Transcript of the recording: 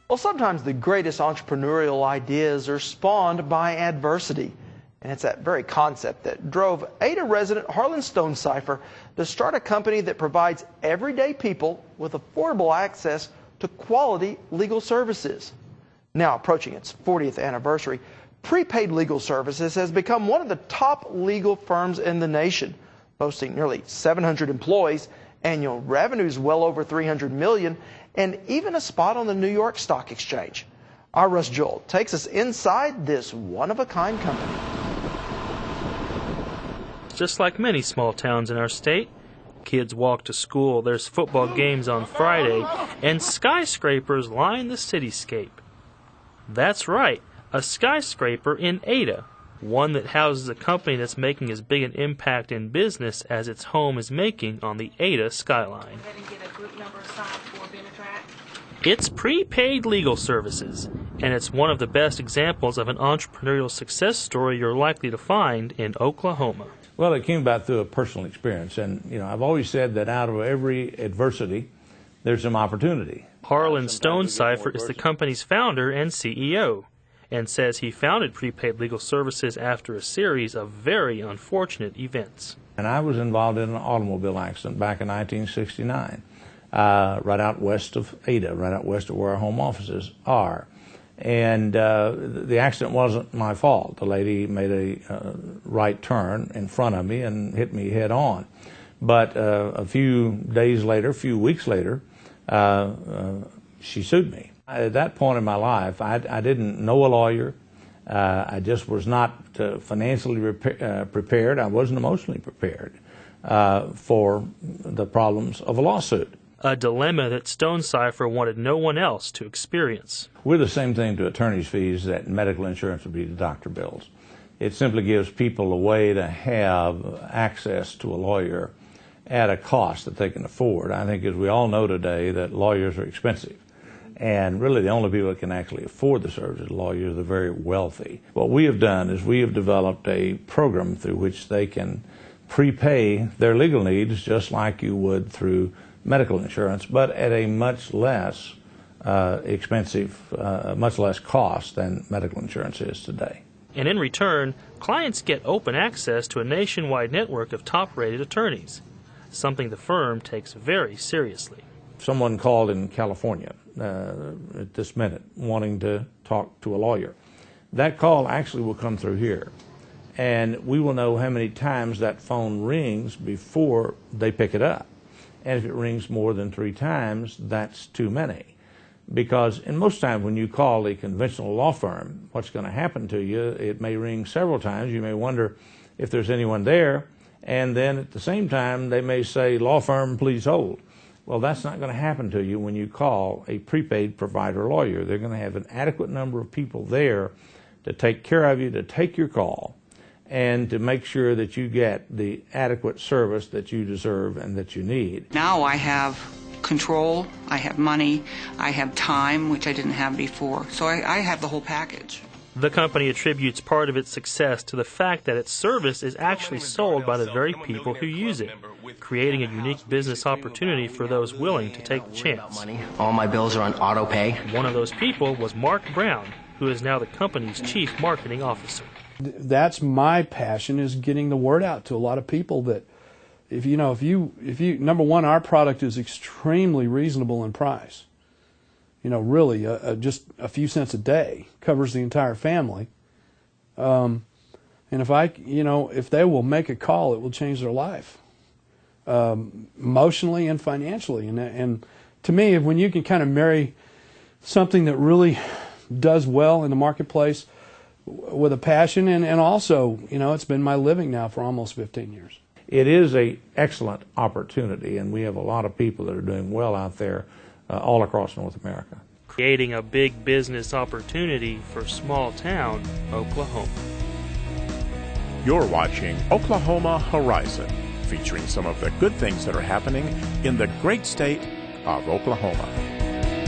Well, sometimes the greatest entrepreneurial ideas are spawned by adversity. And it's that very concept that drove Ada resident Harlan Stonecipher to start a company that provides everyday people with affordable access to quality legal services. Now approaching its 40th anniversary, Prepaid Legal Services has become one of the top legal firms in the nation, boasting nearly 700 employees, annual revenues well over $300 million, and even a spot on the New York Stock Exchange. Our Russ Joel takes us inside this one-of-a-kind company. Just like many small towns in our state, kids walk to school, there's football games on Friday, and skyscrapers line the cityscape. That's right, a skyscraper in Ada, one that houses a company that's making as big an impact in business as its home is making on the Ada skyline. It's Prepaid Legal Services, and it's one of the best examples of an entrepreneurial success story you're likely to find in Oklahoma. Well, it came about through a personal experience, and I've always said that out of every adversity, there's some opportunity. Harlan Stonecipher is the company's founder and CEO, and says he founded Prepaid Legal Services after a series of very unfortunate events. And I was involved in an automobile accident back in 1969, right out west of Ada, right out west of where our home offices are. And the accident wasn't my fault. The lady made a right turn in front of me and hit me head on. But a few days later, a few weeks later, she sued me. At that point in my life, I didn't know a lawyer. I just was not financially prepared. I wasn't emotionally prepared for the problems of a lawsuit. A dilemma that Stonecipher wanted no one else to experience. We're the same thing to attorney's fees that medical insurance would be to doctor bills. It simply gives people a way to have access to a lawyer at a cost that they can afford. I think, as we all know today, that lawyers are expensive. And really the only people that can actually afford the services of lawyers are the very wealthy. What we have done is we have developed a program through which they can prepay their legal needs just like you would through medical insurance, but at a much less expensive, much less cost than medical insurance is today. And in return, clients get open access to a nationwide network of top-rated attorneys, something the firm takes very seriously. Someone called in California at this minute wanting to talk to a lawyer. That call actually will come through here, and we will know how many times that phone rings before they pick it up. And if it rings more than 3 times, that's too many. Because in most times when you call a conventional law firm, what's going to happen to you, it may ring several times. You may wonder if there's anyone there, and then at the same time they may say, "Law firm, please hold." Well, that's not going to happen to you when you call a prepaid provider lawyer. They're going to have an adequate number of people there to take care of you, to take your call, and to make sure that you get the adequate service that you deserve and that you need. Now I have control, I have money, I have time, which I didn't have before. So I have the whole package. The company attributes part of its success to the fact that its service is actually sold by the very people who use it, creating a unique business opportunity for those willing to take the chance. All my bills are on auto pay. One of those people was Mark Brown, who is now the company's chief marketing officer. That's my passion, is getting the word out to a lot of people that if you number one, our product is extremely reasonable in price. Really, just a few cents a day covers the entire family. And if they will make a call, it will change their life, emotionally and financially. And to me, when you can kind of marry something that really does well in the marketplace with a passion, and also, it's been my living now for almost 15 years. It is an excellent opportunity, and we have a lot of people that are doing well out there all across North America. Creating a big business opportunity for small town Oklahoma. You're watching Oklahoma Horizon, featuring some of the good things that are happening in the great state of Oklahoma.